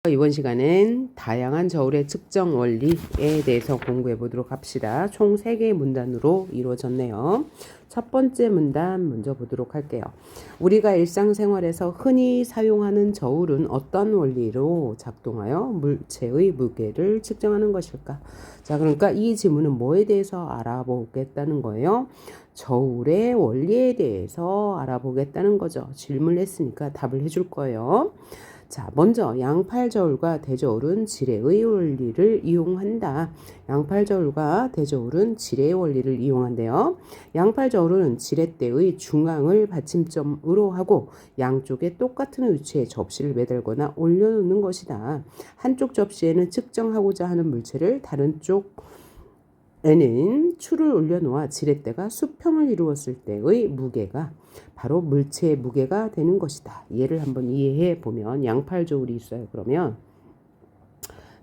이번 시간은 다양한 저울의 측정 원리에 대해서 공부해 보도록 합시다. 총 3개의 문단으로 이루어졌네요. 첫 번째 문단 먼저 보도록 할게요. 우리가 일상생활에서 흔히 사용하는 저울은 어떤 원리로 작동하여 물체의 무게를 측정하는 것일까? 자, 그러니까 이 질문은 뭐에 대해서 알아보겠다는 거예요? 저울의 원리에 대해서 알아보겠다는 거죠. 질문을 했으니까 답을 해줄 거예요. 자, 먼저 양팔저울과 대저울은 지뢰의 원리를 이용한다. 양팔저울과 대저울은 지뢰의 원리를 이용한대요. 양팔저울은 지렛대의 중앙을 받침점으로 하고 양쪽에 똑같은 위치에 접시를 매달거나 올려놓는 것이다. 한쪽 접시에는 측정하고자 하는 물체를 다른 쪽에는 추를 올려놓아 지렛대가 수평을 이루었을 때의 무게가 바로 물체의 무게가 되는 것이다. 얘를 한번 이해해 보면 양팔저울이 있어요. 그러면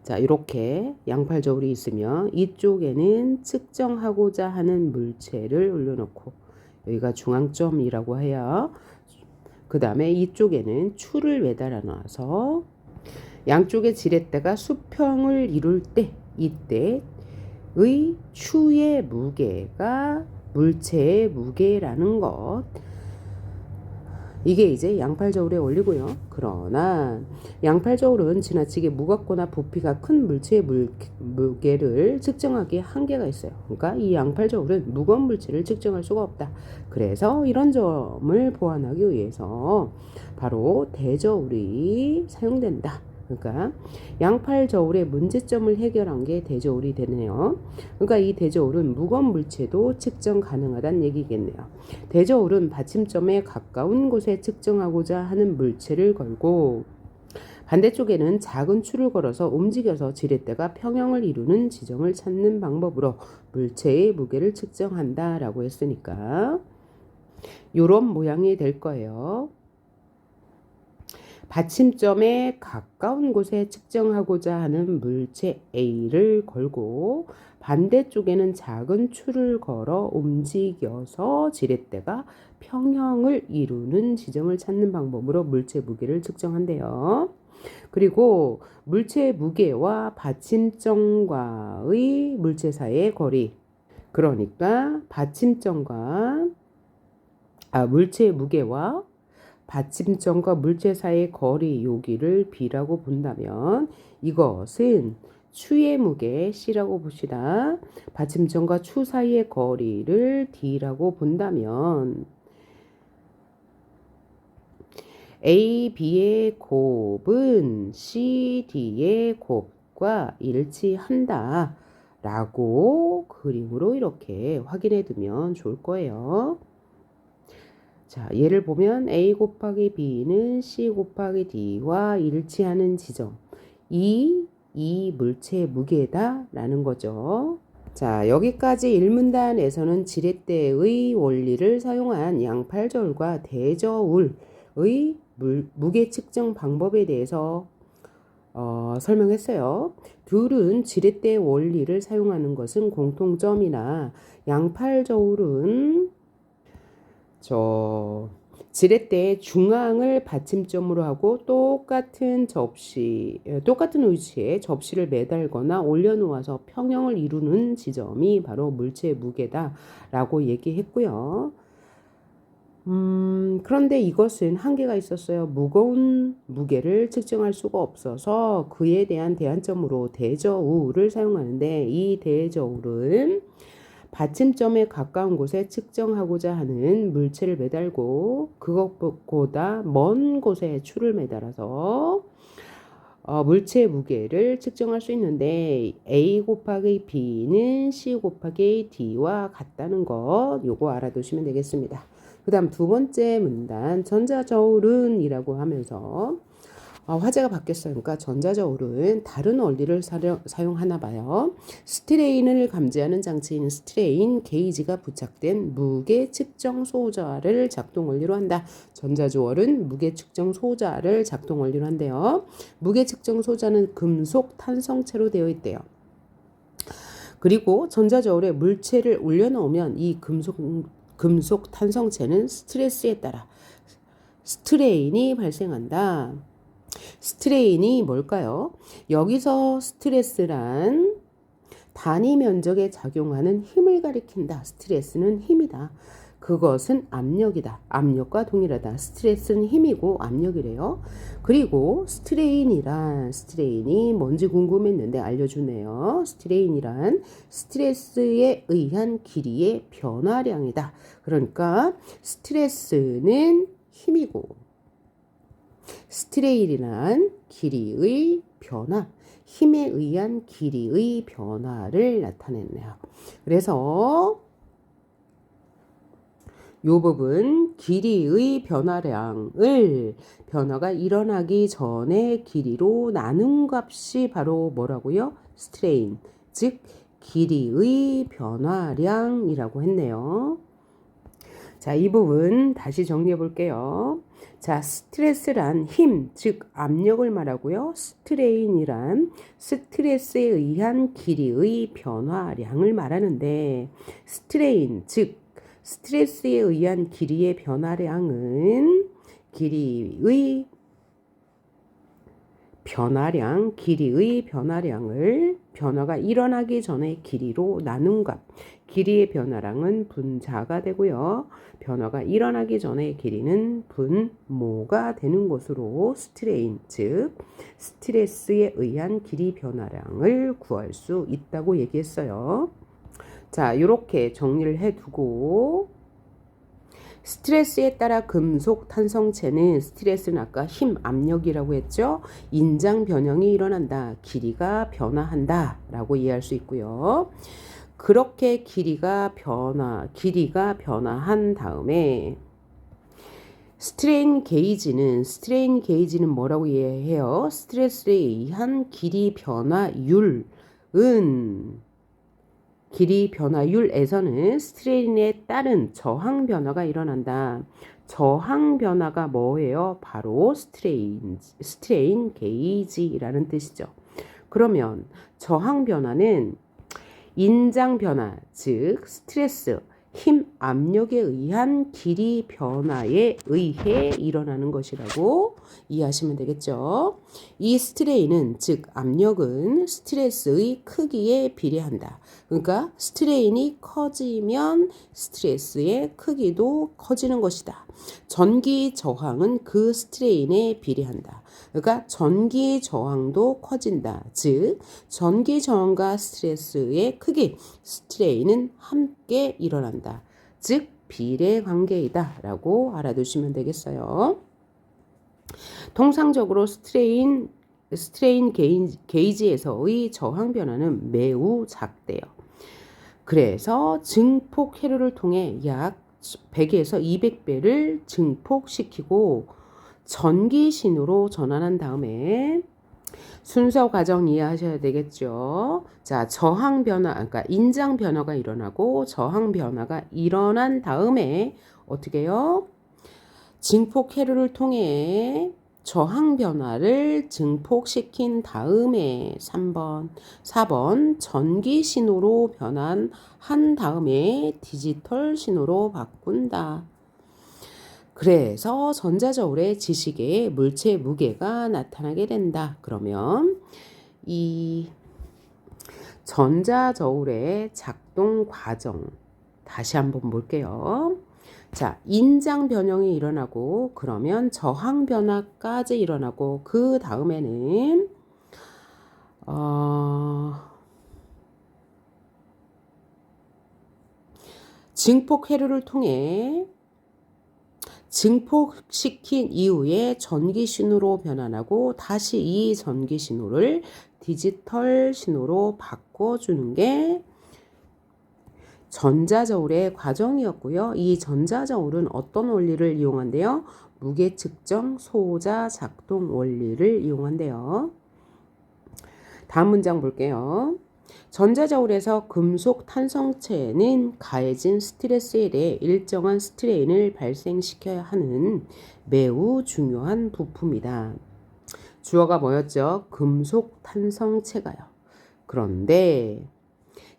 자, 이렇게 양팔저울이 있으면 이쪽에는 측정하고자 하는 물체를 올려놓고 여기가 중앙점이라고 해요. 그 다음에 이쪽에는 추를 매달아 놔서 양쪽의 지렛대가 수평을 이룰 때 이때의 추의 무게가 물체의 무게라는 것. 이게 이제 양팔저울의 원리고요. 그러나 양팔저울은 지나치게 무겁거나 부피가 큰 물체의 무게를 측정하기에 한계가 있어요. 그러니까 이 양팔저울은 무거운 물체를 측정할 수가 없다. 그래서 이런 점을 보완하기 위해서 바로 대저울이 사용된다. 그러니까 양팔저울의 문제점을 해결한 게 대저울이 되네요. 그러니까 이 대저울은 무거운 물체도 측정 가능하다는 얘기겠네요. 대저울은 받침점에 가까운 곳에 측정하고자 하는 물체를 걸고 반대쪽에는 작은 추를 걸어서 움직여서 지렛대가 평형을 이루는 지점을 찾는 방법으로 물체의 무게를 측정한다라고 했으니까 이런 모양이 될 거예요. 받침점에 가까운 곳에 측정하고자 하는 물체 A를 걸고 반대쪽에는 작은 추를 걸어 움직여서 지렛대가 평형을 이루는 지점을 찾는 방법으로 물체 무게를 측정한대요. 그리고 물체의 무게와 받침점과의 물체 사이의 거리, 그러니까 물체의 무게와 받침점과 물체 사이의 거리 여기를 B라고 본다면 이것은 추의 무게 C라고 봅시다. 받침점과 추 사이의 거리를 D라고 본다면 A, B의 곱은 C, D의 곱과 일치한다 라고 그림으로 이렇게 확인해 두면 좋을 거예요. 자, 예를 보면 A 곱하기 B는 C 곱하기 D와 일치하는 지점. 이 물체의 무게다 라는 거죠. 자, 여기까지 1문단에서는 지렛대의 원리를 사용한 양팔저울과 대저울의 무게 측정 방법에 대해서 설명했어요. 둘은 지렛대의 원리를 사용하는 것은 공통점이나 양팔저울은 지렛대의 중앙을 받침점으로 하고 똑같은 위치에 접시를 매달거나 올려놓아서 평형을 이루는 지점이 바로 물체의 무게다라고 얘기했고요. 그런데 이것은 한계가 있었어요. 무거운 무게를 측정할 수가 없어서 그에 대한 대안점으로 대저울을 사용하는데 이 대저울은 받침점에 가까운 곳에 측정하고자 하는 물체를 매달고 그것보다 먼 곳에 추를 매달아서 물체의 무게를 측정할 수 있는데 A 곱하기 B는 C 곱하기 D와 같다는 것 요거 알아두시면 되겠습니다. 그 다음 두 번째 문단 전자저울은 이라고 하면서 화제가 바뀌었어요. 그러니까 전자저울은 다른 원리를 사용하나 봐요. 스트레인을 감지하는 장치인 스트레인 게이지가 부착된 무게 측정 소자를 작동 원리로 한다. 전자저울은 무게 측정 소자를 작동 원리로 한대요. 무게 측정 소자는 금속 탄성체로 되어 있대요. 그리고 전자저울에 물체를 올려놓으면 이 금속 탄성체는 스트레스에 따라 스트레인이 발생한다. 스트레인이 뭘까요? 여기서 스트레스란 단위 면적에 작용하는 힘을 가리킨다. 스트레스는 힘이다. 그것은 압력이다. 압력과 동일하다. 스트레스는 힘이고 압력이래요. 그리고 스트레인이 뭔지 궁금했는데 알려주네요. 스트레인이란 스트레스에 의한 길이의 변화량이다. 그러니까 스트레스는 힘이고 스트레인이란 길이의 변화, 힘에 의한 길이의 변화를 나타냈네요. 그래서 이 부분 길이의 변화가 일어나기 전에 길이로 나눈 값이 바로 뭐라고요? 스트레인, 즉 길이의 변화량이라고 했네요. 자, 이 부분 다시 정리해 볼게요. 자, 스트레스란 힘, 즉 압력을 말하고요. 스트레인이란 스트레스에 의한 길이의 변화량을 말하는데 스트레인, 즉 스트레스에 의한 길이의 변화량은 길이의 변화량을 변화가 일어나기 전에 길이로 나눈 값, 길이의 변화량은 분자가 되고요. 변화가 일어나기 전에 길이는 분모가 되는 것으로 스트레인, 즉 스트레스에 의한 길이 변화량을 구할 수 있다고 얘기했어요. 자, 이렇게 정리를 해두고 스트레스에 따라 금속 탄성체는 스트레스는 아까 힘, 압력이라고 했죠. 인장 변형이 일어난다. 길이가 변화한다. 라고 이해할 수 있고요. 그렇게 길이가 변화한 다음에 스트레인 게이지는 뭐라고 이해해요? 스트레스에 의한 길이 변화율에서는 스트레인에 따른 저항 변화가 일어난다. 저항 변화가 뭐예요? 바로 스트레인 게이지라는 뜻이죠. 그러면 저항 변화는 인장 변화, 즉 스트레스, 힘, 압력에 의한 길이 변화에 의해 일어나는 것이라고 이해하시면 되겠죠. 이 스트레인은, 즉 압력은 스트레스의 크기에 비례한다. 그러니까 스트레인이 커지면 스트레스의 크기도 커지는 것이다. 전기 저항은 그 스트레인에 비례한다. 그러니까 전기 저항도 커진다. 즉 전기 저항과 스트레스의 크기, 스트레인은 함께 일어난다. 즉 비례 관계이다 라고 알아두시면 되겠어요. 통상적으로 스트레인 게이지에서의 저항 변화는 매우 작대요. 그래서 증폭 회로를 통해 약 100에서 200배를 증폭시키고 전기신호로 전환한 다음에 순서 과정 이해하셔야 되겠죠. 자, 저항 변화, 그러니까 인장 변화가 일어나고 저항 변화가 일어난 다음에 어떻게 해요? 증폭 회로를 통해 저항 변화를 증폭시킨 다음에 4번 전기 신호로 변환한 다음에 디지털 신호로 바꾼다. 그래서 전자저울의 지식에 물체 무게가 나타나게 된다. 그러면 이 전자저울의 작동 과정 다시 한번 볼게요. 자, 인장 변형이 일어나고 그러면 저항 변화까지 일어나고 그 다음에는 증폭 회로를 통해 증폭시킨 이후에 전기 신호로 변환하고 다시 이 전기 신호를 디지털 신호로 바꿔주는 게 전자저울의 과정이었고요. 이 전자저울은 어떤 원리를 이용한대요? 무게 측정 소자 작동 원리를 이용한대요. 다음 문장 볼게요. 전자저울에서 금속 탄성체는 가해진 스트레스에 대해 일정한 스트레인을 발생시켜야 하는 매우 중요한 부품이다. 주어가 뭐였죠? 금속 탄성체가요. 그런데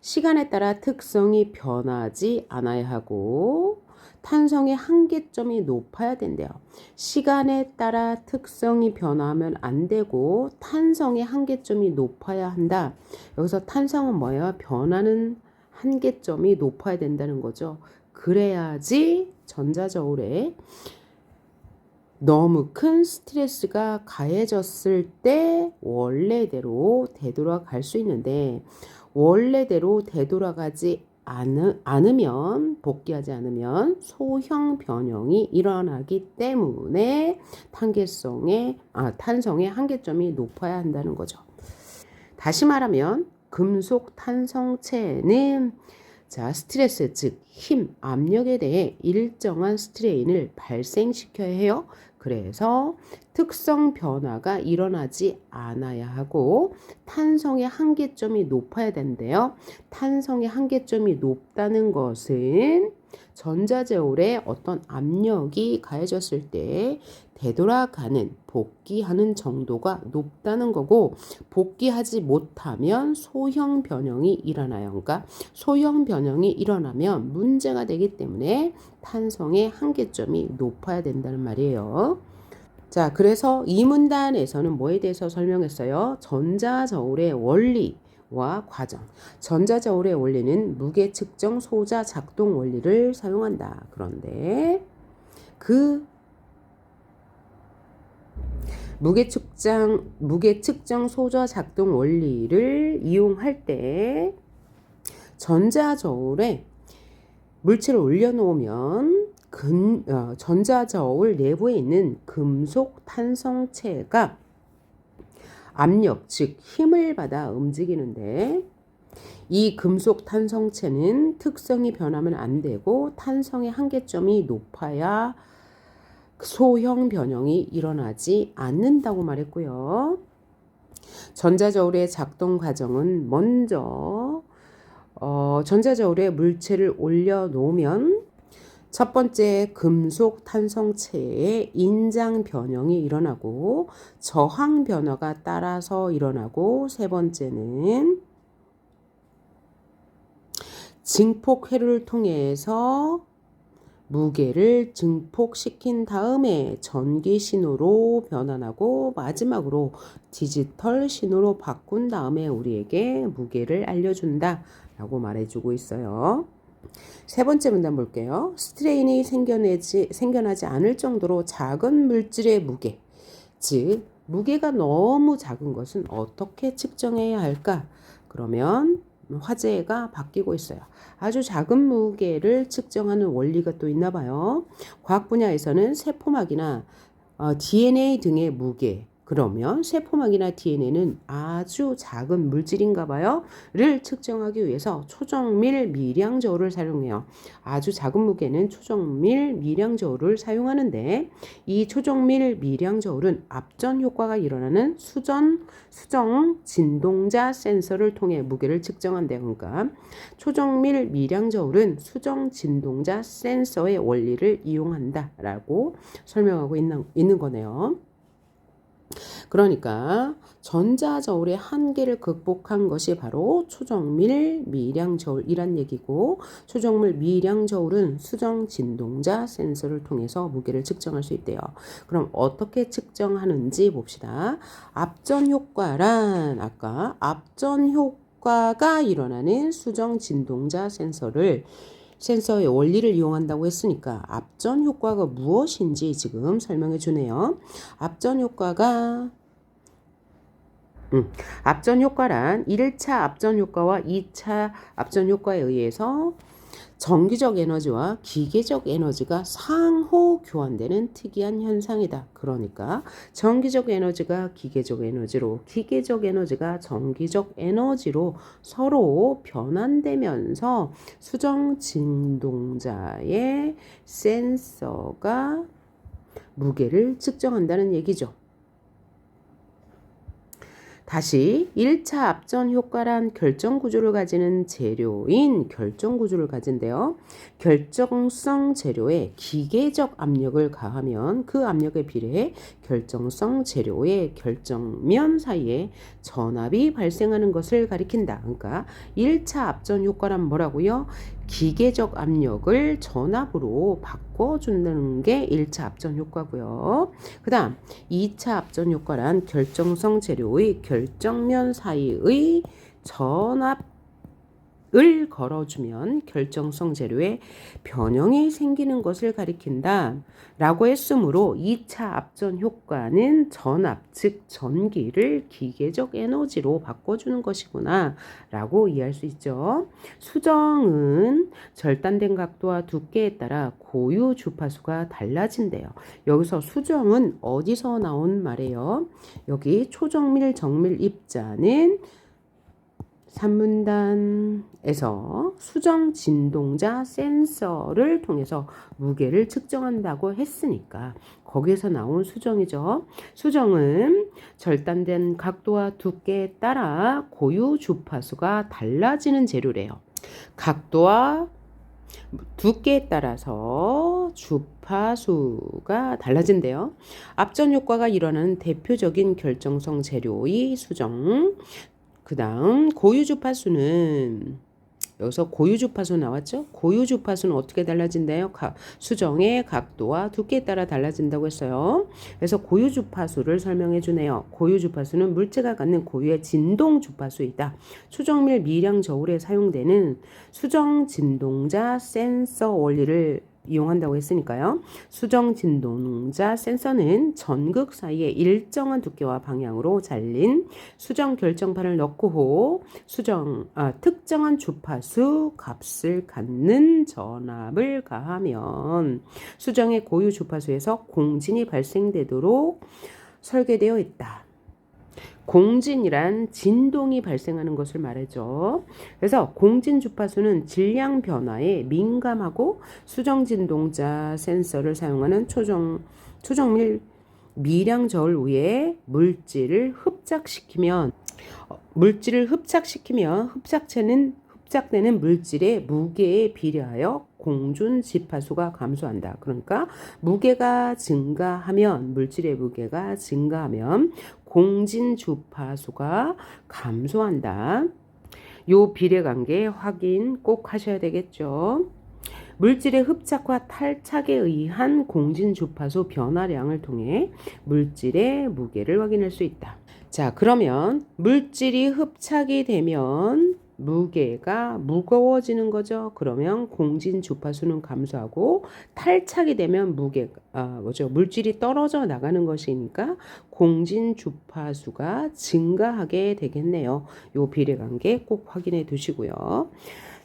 시간에 따라 특성이 변하지 않아야 하고 탄성의 한계점이 높아야 된대요. 시간에 따라 특성이 변화하면 안 되고 탄성의 한계점이 높아야 한다. 여기서 탄성은 뭐예요? 변하는 한계점이 높아야 된다는 거죠. 그래야지 전자저울에 너무 큰 스트레스가 가해졌을 때 원래대로 되돌아갈 수 있는데 원래대로 되돌아가지 않으면 복귀하지 않으면 소형 변형이 일어나기 때문에 탄성의 한계점이 높아야 한다는 거죠. 다시 말하면 금속 탄성체는 스트레스 즉 힘, 압력에 대해 일정한 스트레인을 발생시켜야 해요. 그래서 특성 변화가 일어나지 않아야 하고 탄성의 한계점이 높아야 된대요. 탄성의 한계점이 높다는 것은 전자저울에 어떤 압력이 가해졌을 때 되돌아가는 복귀하는 정도가 높다는 거고 복귀하지 못하면 소형 변형이 일어나요. 그러니까 소형 변형이 일어나면 문제가 되기 때문에 탄성의 한계점이 높아야 된다는 말이에요. 자, 그래서 이 문단에서는 뭐에 대해서 설명했어요? 전자저울의 원리와 과정. 전자저울의 원리는 무게 측정 소자 작동 원리를 사용한다. 그런데 그 무게 측정 소자 작동 원리를 이용할 때 전자저울에 물체를 올려놓으면 전자저울 내부에 있는 금속 탄성체가 압력, 즉 힘을 받아 움직이는데 이 금속 탄성체는 특성이 변하면 안 되고 탄성의 한계점이 높아야 소형 변형이 일어나지 않는다고 말했고요. 전자저울의 작동 과정은 먼저 전자저울에 물체를 올려놓으면 첫 번째 금속 탄성체의 인장 변형이 일어나고 저항 변화가 따라서 일어나고 세 번째는 증폭 회로를 통해서 무게를 증폭시킨 다음에 전기 신호로 변환하고 마지막으로 디지털 신호로 바꾼 다음에 우리에게 무게를 알려준다 라고 말해주고 있어요. 세 번째 문단 볼게요. 스트레인이 생겨나지 않을 정도로 작은 물질의 무게, 즉 무게가 너무 작은 것은 어떻게 측정해야 할까? 그러면 화제가 바뀌고 있어요. 아주 작은 무게를 측정하는 원리가 또 있나 봐요. 과학 분야에서는 세포막이나 DNA 등의 무게, 그러면 세포막이나 DNA는 아주 작은 물질인가 봐요. 를 측정하기 위해서 초정밀 미량 저울을 사용해요. 아주 작은 무게는 초정밀 미량 저울을 사용하는데 이 초정밀 미량 저울은 압전 효과가 일어나는 수정 진동자 센서를 통해 무게를 측정한대요. 그러니까 초정밀 미량 저울은 수정 진동자 센서의 원리를 이용한다라고 설명하고 있는 거네요. 그러니까 전자저울의 한계를 극복한 것이 바로 초정밀 미량저울이란 얘기고 초정밀 미량저울은 수정 진동자 센서를 통해서 무게를 측정할 수 있대요. 그럼 어떻게 측정하는지 봅시다. 압전 효과란 아까 압전 효과가 일어나는 수정 진동자 센서의 원리를 이용한다고 했으니까 압전 효과가 무엇인지 지금 설명해 주네요. 압전 효과란 1차 압전 효과와 2차 압전 효과에 의해서 정기적 에너지와 기계적 에너지가 상호 교환되는 특이한 현상이다. 그러니까 정기적 에너지가 기계적 에너지로, 기계적 에너지가 정기적 에너지로 서로 변환되면서 수정 진동자의 센서가 무게를 측정한다는 얘기죠. 다시 1차 압전 효과란 결정 구조를 가지는 재료인 결정 구조를 가진대요. 결정성 재료에 기계적 압력을 가하면 그 압력에 비례해 결정성 재료의 결정면 사이에 전압이 발생하는 것을 가리킨다. 그러니까 1차 압전 효과란 뭐라고요? 기계적 압력을 전압으로 바꿔준다는 게 1차 압전 효과고요. 그 다음 2차 압전 효과란 결정성 재료의 결정면 사이의 전압을 걸어주면 결정성 재료에 변형이 생기는 것을 가리킨다 라고 했으므로 2차 압전 효과는 전압, 즉 전기를 기계적 에너지로 바꿔주는 것이구나 라고 이해할 수 있죠. 수정은 절단된 각도와 두께에 따라 고유 주파수가 달라진대요. 여기서 수정은 어디서 나온 말이에요? 여기 초정밀 정밀 입자는 산문단에서 수정 진동자 센서를 통해서 무게를 측정한다고 했으니까 거기에서 나온 수정이죠. 수정은 절단된 각도와 두께에 따라 고유 주파수가 달라지는 재료래요. 각도와 두께에 따라서 주파수가 달라진대요. 압전 효과가 일어나는 대표적인 결정성 재료의 수정. 그 다음 고유 주파수는 여기서 고유 주파수 나왔죠? 고유 주파수는 어떻게 달라진대요? 수정의 각도와 두께에 따라 달라진다고 했어요. 그래서 고유 주파수를 설명해 주네요. 고유 주파수는 물체가 갖는 고유의 진동 주파수이다. 수정밀 미량 저울에 사용되는 수정 진동자 센서 원리를 이용한다고 했으니까요. 수정 진동자 센서는 전극 사이에 일정한 두께와 방향으로 잘린 수정 결정판을 넣고 후 특정한 주파수 값을 갖는 전압을 가하면 수정의 고유 주파수에서 공진이 발생되도록 설계되어 있다. 공진이란 진동이 발생하는 것을 말하죠. 그래서 공진 주파수는 질량 변화에 민감하고 수정 진동자 센서를 사용하는 초정밀 미량 저울 위에 물질을 흡착시키면 흡착되는 물질의 무게에 비례하여 공준 지파수가 감소한다. 그러니까 무게가 증가하면 물질의 무게가 증가하면 공진 주파수가 감소한다. 요 비례관계 확인 꼭 하셔야 되겠죠. 물질의 흡착과 탈착에 의한 공진 주파수 변화량을 통해 물질의 무게를 확인할 수 있다. 자, 그러면 물질이 흡착이 되면 무게가 무거워지는 거죠. 그러면 공진 주파수는 감소하고 탈착이 되면 물질이 떨어져 나가는 것이니까 공진 주파수가 증가하게 되겠네요. 요 비례관계 꼭 확인해 두시고요.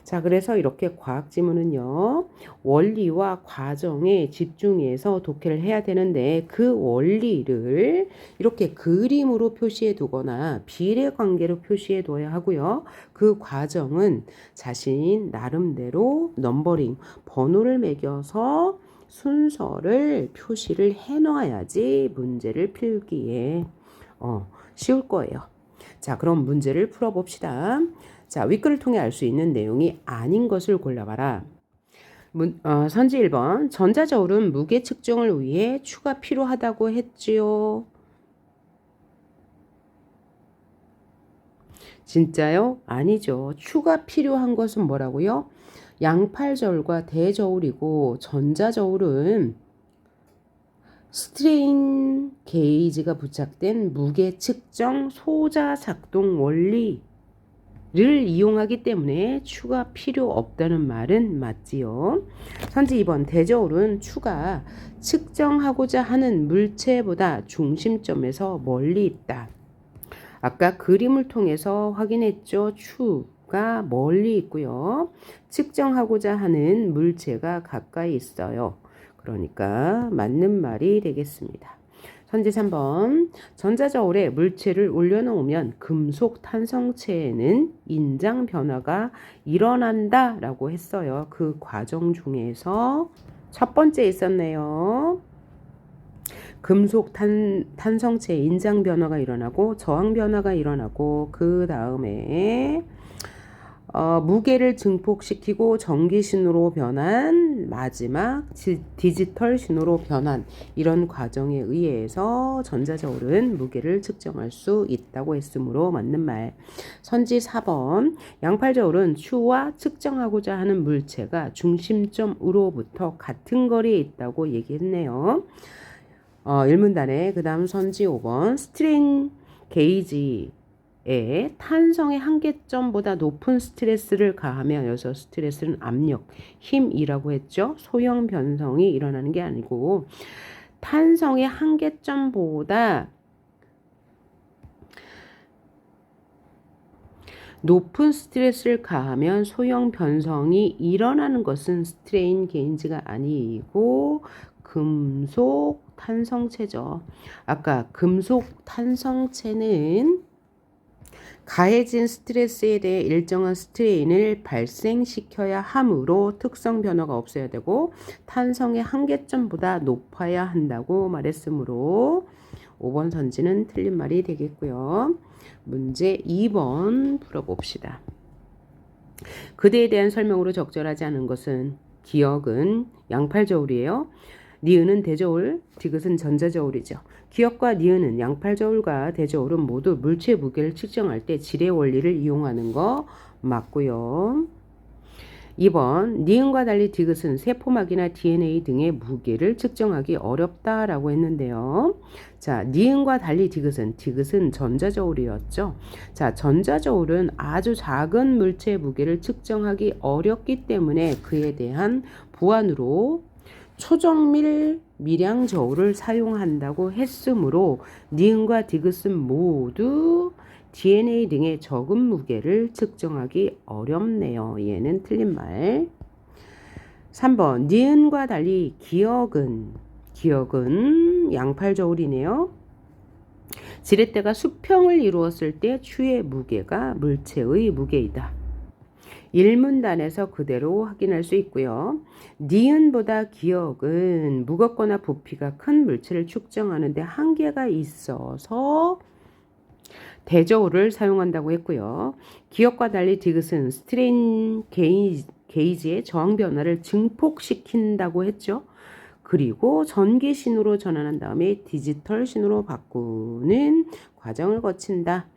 자, 그래서 이렇게 과학 지문은요, 원리와 과정에 집중해서 독해를 해야 되는데 그 원리를 이렇게 그림으로 표시해 두거나 비례관계로 표시해 둬야 하고요. 그 과정은 자신 나름대로 넘버링, 번호를 매겨서 순서를 표시를 해 놓아야지 문제를 필기에 쉬울 거예요. 자, 그럼 문제를 풀어봅시다. 자, 윗글을 통해 알 수 있는 내용이 아닌 것을 골라봐라. 선지 1번. 전자저울은 무게 측정을 위해 추가 필요하다고 했지요. 진짜요? 아니죠. 추가 필요한 것은 뭐라고요? 양팔저울과 대저울이고 전자저울은 스트레인 게이지가 부착된 무게 측정 소자 작동 원리 를 이용하기 때문에 추가 필요 없다는 말은 맞지요. 선지 2번. 대저울은 추가 측정하고자 하는 물체보다 중심점에서 멀리 있다. 아까 그림을 통해서 확인했죠. 추가 멀리 있고요. 측정하고자 하는 물체가 가까이 있어요. 그러니까 맞는 말이 되겠습니다. 선지 3번. 전자저울에 물체를 올려놓으면 금속 탄성체에는 인장 변화가 일어난다 라고 했어요. 그 과정 중에서 첫 번째 있었네요. 금속 탄성체 인장 변화가 일어나고 저항 변화가 일어나고 그 다음에 무게를 증폭시키고 전기 신호로 변한 마지막 디지털 신호로 변한 이런 과정에 의해서 전자저울은 무게를 측정할 수 있다고 했으므로 맞는 말. 선지 4번 양팔저울은 추와 측정하고자 하는 물체가 중심점으로부터 같은 거리에 있다고 얘기했네요. 1문단에 그 다음 선지 5번 스트레인 게이지 탄성의 한계점보다 높은 스트레스를 가하면 여기서 스트레스는 압력, 힘이라고 했죠. 소형 변성이 일어나는 게 아니고 탄성의 한계점보다 높은 스트레스를 가하면 소형 변성이 일어나는 것은 스트레인 게이지가 아니고 금속 탄성체죠. 아까 금속 탄성체는 가해진 스트레스에 대해 일정한 스트레인을 발생시켜야 하므로 특성 변화가 없어야 되고 탄성의 한계점보다 높아야 한다고 말했으므로 5번 선지는 틀린 말이 되겠고요. 문제 2번 풀어봅시다. 그대에 대한 설명으로 적절하지 않은 것은 기억은 양팔저울이에요. 니은은 대저울, 디귿은 전자저울이죠. 기억과 니은은 양팔저울과 대저울은 모두 물체 무게를 측정할 때 질의 원리를 이용하는 거 맞고요. 2번 니은과 달리 디귿은 세포막이나 DNA 등의 무게를 측정하기 어렵다라고 했는데요. 자, 니은과 달리 디귿은 전자저울이었죠. 자, 전자저울은 아주 작은 물체의 무게를 측정하기 어렵기 때문에 그에 대한 보완으로 초정밀 미량 저울을 사용한다고 했으므로 니은과 디귿은 모두 DNA 등의 적은 무게를 측정하기 어렵네요. 얘는 틀린 말. 3번 니은과 달리 기억은 양팔저울이네요. 지렛대가 수평을 이루었을 때 추의 무게가 물체의 무게이다. 1문단에서 그대로 확인할 수 있고요. 니은보다 기억은 무겁거나 부피가 큰 물체를 측정하는데 한계가 있어서 대저울을 사용한다고 했고요. 기억과 달리 디귿은 스트레인 게이지의 저항 변화를 증폭시킨다고 했죠. 그리고 전기 신호로 전환한 다음에 디지털 신호로 바꾸는 과정을 거친다.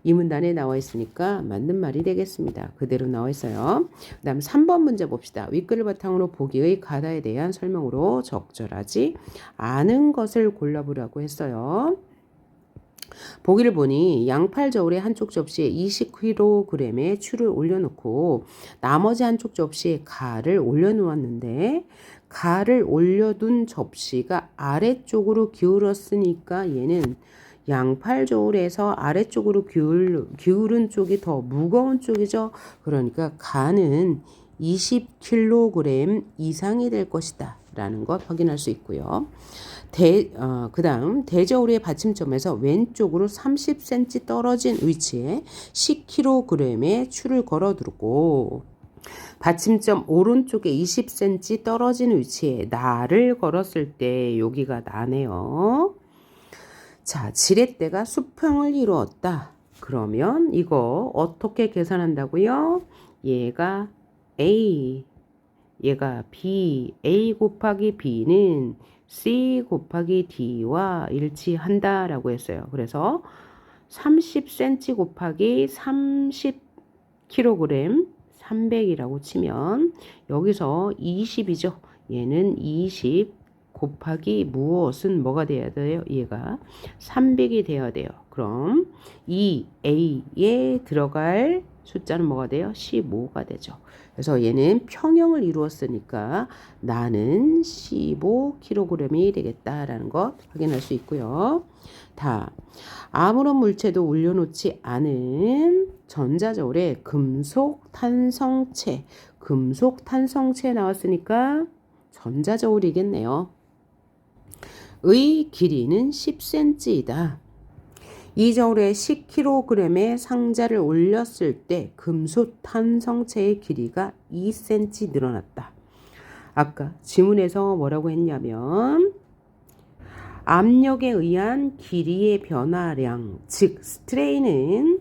이 문단에 나와 있으니까 맞는 말이 되겠습니다. 그대로 나와 있어요. 그 다음 3번 문제 봅시다. 윗글을 바탕으로 보기의 가다에 대한 설명으로 적절하지 않은 것을 골라보라고 했어요. 보기를 보니 양팔저울의 한쪽 접시에 20kg의 추를 올려놓고 나머지 한쪽 접시에 가를 올려놓았는데 가를 올려둔 접시가 아래쪽으로 기울었으니까 얘는 양팔저울에서 아래쪽으로 기울은 쪽이 더 무거운 쪽이죠. 그러니까 가는 20kg 이상이 될 것이다 라는 것 확인할 수 있고요. 그 다음 대저울의 받침점에서 왼쪽으로 30cm 떨어진 위치에 10kg의 추를 걸어두고 받침점 오른쪽에 20cm 떨어진 위치에 나를 걸었을 때 여기가 나네요. 자, 지렛대가 수평을 이루었다. 그러면 이거 어떻게 계산한다고요? 얘가 A, 얘가 B, A 곱하기 B는 C 곱하기 D와 일치한다라고 했어요. 그래서 30cm 곱하기 30kg 300이라고 치면 여기서 20이죠. 얘는 20 곱하기 무엇은 뭐가 돼야 돼요? 얘가 300이 돼야 돼요. 그럼 이 A에 들어갈 숫자는 뭐가 돼요? 15가 되죠. 그래서 얘는 평형을 이루었으니까 나는 15kg이 되겠다라는 것 확인할 수 있고요. 아무런 물체도 올려놓지 않은 전자저울에 금속 탄성체 나왔으니까 전자저울이겠네요. 의 길이는 10cm이다. 이 저울에 10kg의 상자를 올렸을 때 금속 탄성체의 길이가 2cm 늘어났다. 아까 지문에서 뭐라고 했냐면 압력에 의한 길이의 변화량, 즉 스트레인은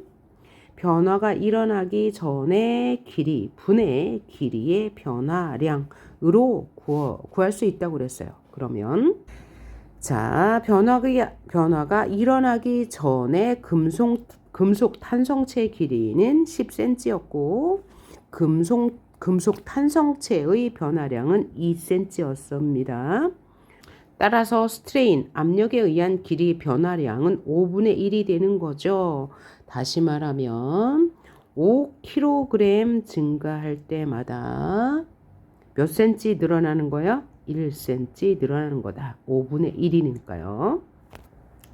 변화가 일어나기 전에 길이, 분의 길이의 변화량으로 구할 수 있다고 그랬어요. 그러면 자, 변화가 일어나기 전에 금속 탄성체 길이는 10cm였고 금속 탄성체의 변화량은 2cm였습니다. 따라서 스트레인, 압력에 의한 길이 변화량은 5분의 1이 되는 거죠. 다시 말하면 5kg 증가할 때마다 몇 cm 늘어나는 거야? 1cm 늘어나는 거다. 5분의 1이니까요.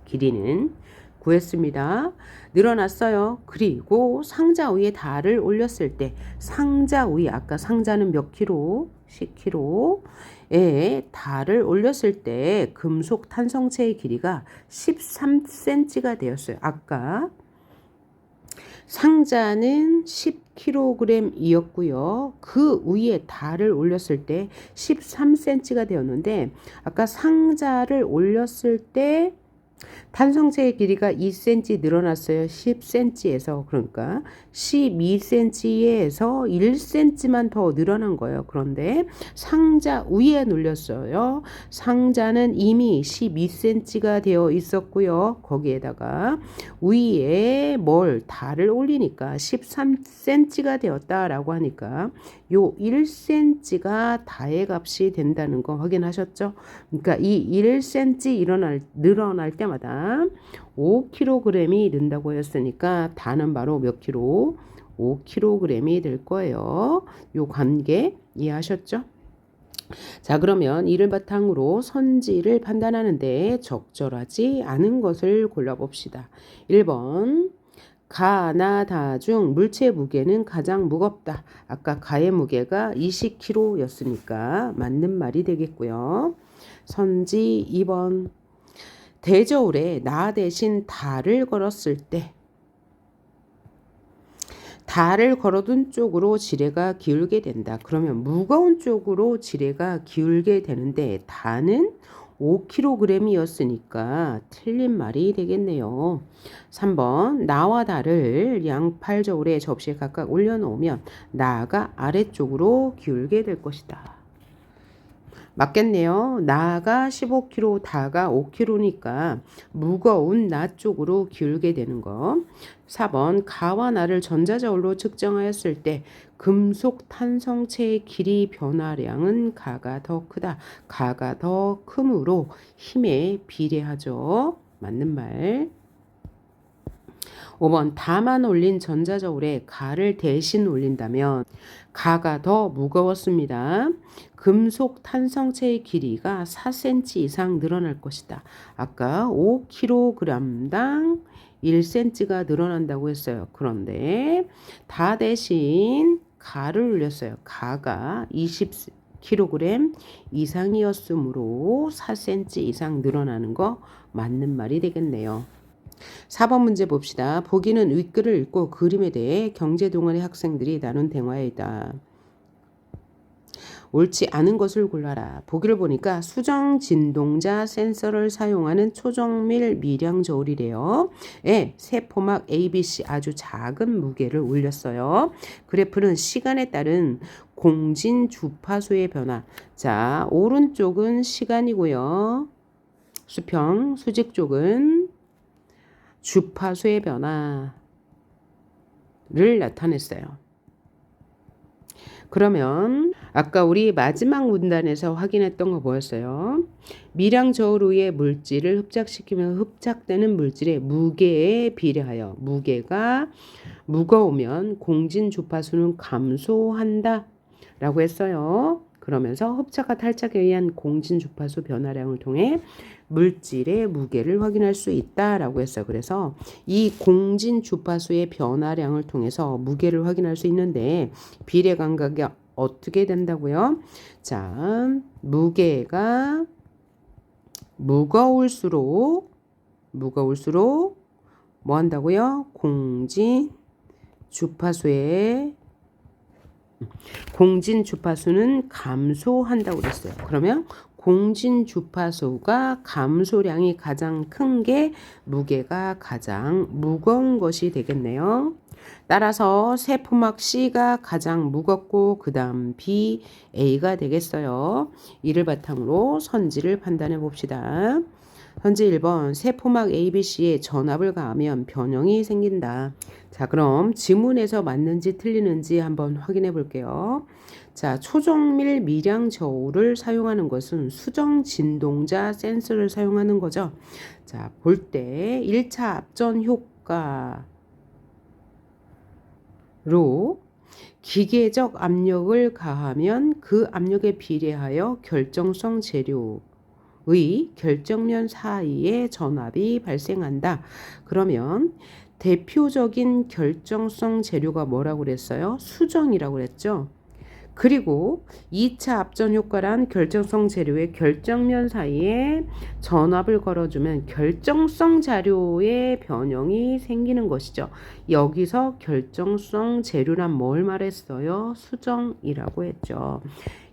길이는 구했습니다. 늘어났어요. 그리고 상자 위에 달을 올렸을 때 상자 위에 아까 상자는 몇 킬로? 10kg에 달을 올렸을 때 금속 탄성체의 길이가 13cm가 되었어요. 아까 상자는 10kg이었고요. 그 위에 달을 올렸을 때 13cm가 되었는데 아까 상자를 올렸을 때 탄성체의 길이가 2cm 늘어났어요. 10cm에서 그러니까 12cm에서 1cm만 더 늘어난 거예요. 그런데 상자 위에 눌렸어요. 상자는 이미 12cm가 되어 있었고요. 거기에다가 위에 달을 올리니까 13cm가 되었다라고 하니까 요 1cm가 다의 값이 된다는 거 확인하셨죠? 그러니까 이 1cm 늘어날 때마다 5kg이 는다고 했으니까 다는 바로 몇 킬로? 5kg이 될 거예요. 요 관계 이해하셨죠? 자, 그러면 이를 바탕으로 선지를 판단하는데 적절하지 않은 것을 골라봅시다. 1번 가나 다 중 물체 무게는 가장 무겁다. 아까 가의 무게가 20kg였으니까 맞는 말이 되겠고요. 선지 2번 대저울에 나 대신 달을 걸었을 때 달을 걸어둔 쪽으로 지뢰가 기울게 된다. 그러면 무거운 쪽으로 지뢰가 기울게 되는데 다는 5kg이었으니까 틀린 말이 되겠네요. 3번 나와 달을 양팔 저울에 접시에 각각 올려놓으면 나가 아래쪽으로 기울게 될 것이다. 맞겠네요. 나가 15kg, 다가 5kg니까 무거운 나 쪽으로 기울게 되는 거. 4번 가와 나를 전자저울로 측정하였을 때 금속 탄성체의 길이 변화량은 가가 더 크다. 가가 더 크므로 힘에 비례하죠. 맞는 말. 5번 다만 올린 전자저울에 가를 대신 올린다면 가가 더 무거웠습니다. 금속 탄성체의 길이가 4cm 이상 늘어날 것이다. 아까 5kg당 1cm가 늘어난다고 했어요. 그런데 다 대신 가를 올렸어요. 가가 20kg 이상이었으므로 4cm 이상 늘어나는 거 맞는 말이 되겠네요. 4번 문제 봅시다. 보기는 윗글을 읽고 그림에 대해 경제동아리 학생들이 나눈 대화이다. 옳지 않은 것을 골라라. 보기를 보니까 수정 진동자 센서를 사용하는 초정밀 미량 저울이래요. 세포막 ABC 아주 작은 무게를 올렸어요. 그래프는 시간에 따른 공진 주파수의 변화. 자, 오른쪽은 시간이고요. 수평, 수직 쪽은 주파수의 변화를 나타냈어요. 그러면 아까 우리 마지막 문단에서 확인했던 거 뭐였어요? 미량 저울 위에 물질을 흡착시키면 흡착되는 물질의 무게에 비례하여 무게가 무거우면 공진 주파수는 감소한다 라고 했어요. 그러면서 흡착과 탈착에 의한 공진 주파수 변화량을 통해 물질의 무게를 확인할 수 있다라고 했어요. 그래서 이 공진 주파수의 변화량을 통해서 무게를 확인할 수 있는데 비례 감각이 어떻게 된다고요? 자, 무게가 무거울수록 뭐 한다고요? 공진 주파수는 감소한다고 그랬어요. 그러면 공진 주파수가 감소량이 가장 큰 게 무게가 가장 무거운 것이 되겠네요. 따라서 세포막 C가 가장 무겁고 그 다음 B, A가 되겠어요. 이를 바탕으로 선지를 판단해 봅시다. 현재 1번 세포막 ABC에 전압을 가하면 변형이 생긴다. 자, 그럼 지문에서 맞는지 틀리는지 한번 확인해 볼게요. 자, 초정밀 미량 저울을 사용하는 것은 수정 진동자 센서를 사용하는 거죠. 자, 볼 때 1차 압전 효과로 기계적 압력을 가하면 그 압력에 비례하여 결정성 재료 의 결정면 사이에 전압이 발생한다. 그러면 대표적인 결정성 재료가 뭐라고 그랬어요? 수정이라고 그랬죠. 그리고 2차 압전 효과란 결정성 재료의 결정면 사이에 전압을 걸어주면 결정성 자료의 변형이 생기는 것이죠. 여기서 결정성 재료란 뭘 말했어요? 수정이라고 했죠.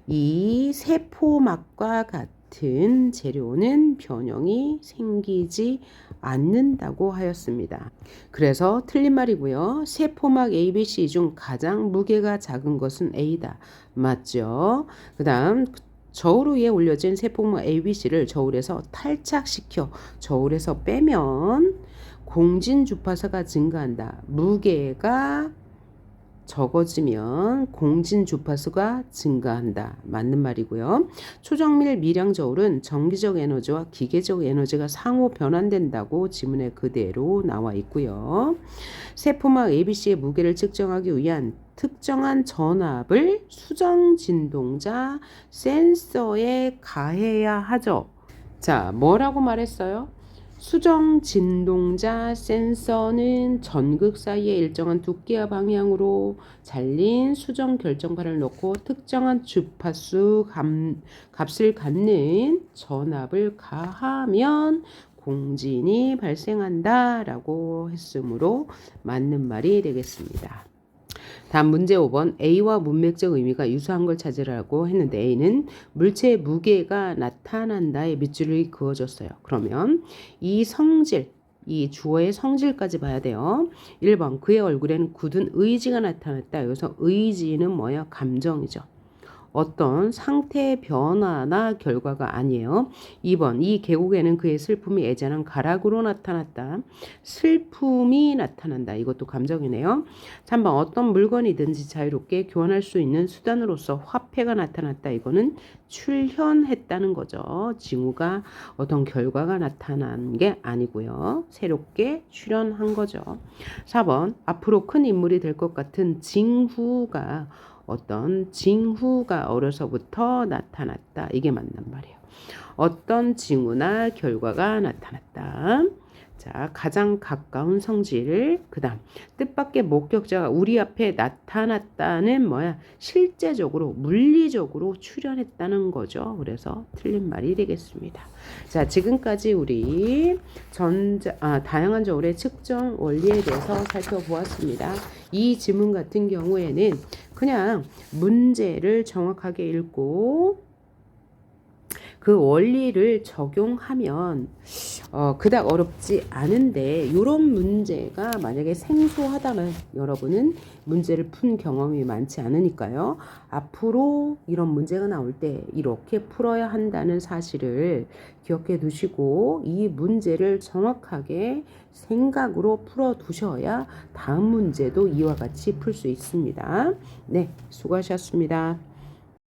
이 세포막과 같은 재료는 변형이 생기지 않는다고 하였습니다. 그래서 틀린 말이고요. 세포막 ABC 중 가장 무게가 작은 것은 A다. 맞죠? 그 다음 저울 위에 올려진 세포막 ABC를 저울에서 탈착시켜 저울에서 빼면 공진 주파수가 증가한다. 무게가 적어지면 공진 주파수가 증가한다. 맞는 말이고요. 초정밀 미량 저울은 정기적 에너지와 기계적 에너지가 상호 변환된다고 지문에 그대로 나와 있고요. 세포막 ABC의 무게를 측정하기 위한 특정한 전압을 수정 진동자 센서에 가해야 하죠. 자, 뭐라고 말했어요? 수정 진동자 센서는 전극 사이에 일정한 두께와 방향으로 잘린 수정 결정판을 놓고 특정한 주파수 값을 갖는 전압을 가하면 공진이 발생한다 라고 했으므로 맞는 말이 되겠습니다. 다음 문제 5번 A와 문맥적 의미가 유사한 걸 찾으라고 했는데 A는 물체의 무게가 나타난다의 밑줄이 그어졌어요. 그러면 이 성질, 이 주어의 성질까지 봐야 돼요. 1번 그의 얼굴에는 굳은 의지가 나타났다. 여기서 의지는 뭐예요? 감정이죠. 어떤 상태의 변화나 결과가 아니에요. 2번 이 계곡에는 그의 슬픔이 애잔한 가락으로 나타났다. 슬픔이 나타난다. 이것도 감정이네요. 3번 어떤 물건이든지 자유롭게 교환할 수 있는 수단으로서 화폐가 나타났다. 이거는 출현했다는 거죠. 징후가 어떤 결과가 나타난 게 아니고요. 새롭게 출현한 거죠. 4번 앞으로 큰 인물이 될 것 같은 징후가 어떤 징후가 어려서부터 나타났다. 이게 맞는 말이에요. 어떤 징후나 결과가 나타났다. 자, 가장 가까운 성질. 그 다음 뜻밖의 목격자가 우리 앞에 나타났다는 뭐야? 실제적으로 물리적으로 출현했다는 거죠. 그래서 틀린 말이 되겠습니다. 자, 지금까지 우리 다양한 저울의 측정 원리에 대해서 살펴보았습니다. 이 지문 같은 경우에는 그냥 문제를 정확하게 읽고 그 원리를 적용하면 그닥 어렵지 않은데 이런 문제가 만약에 생소하다면 여러분은 문제를 푼 경험이 많지 않으니까요. 앞으로 이런 문제가 나올 때 이렇게 풀어야 한다는 사실을 기억해 두시고 이 문제를 정확하게 생각으로 풀어 두셔야 다음 문제도 이와 같이 풀 수 있습니다. 네, 수고하셨습니다.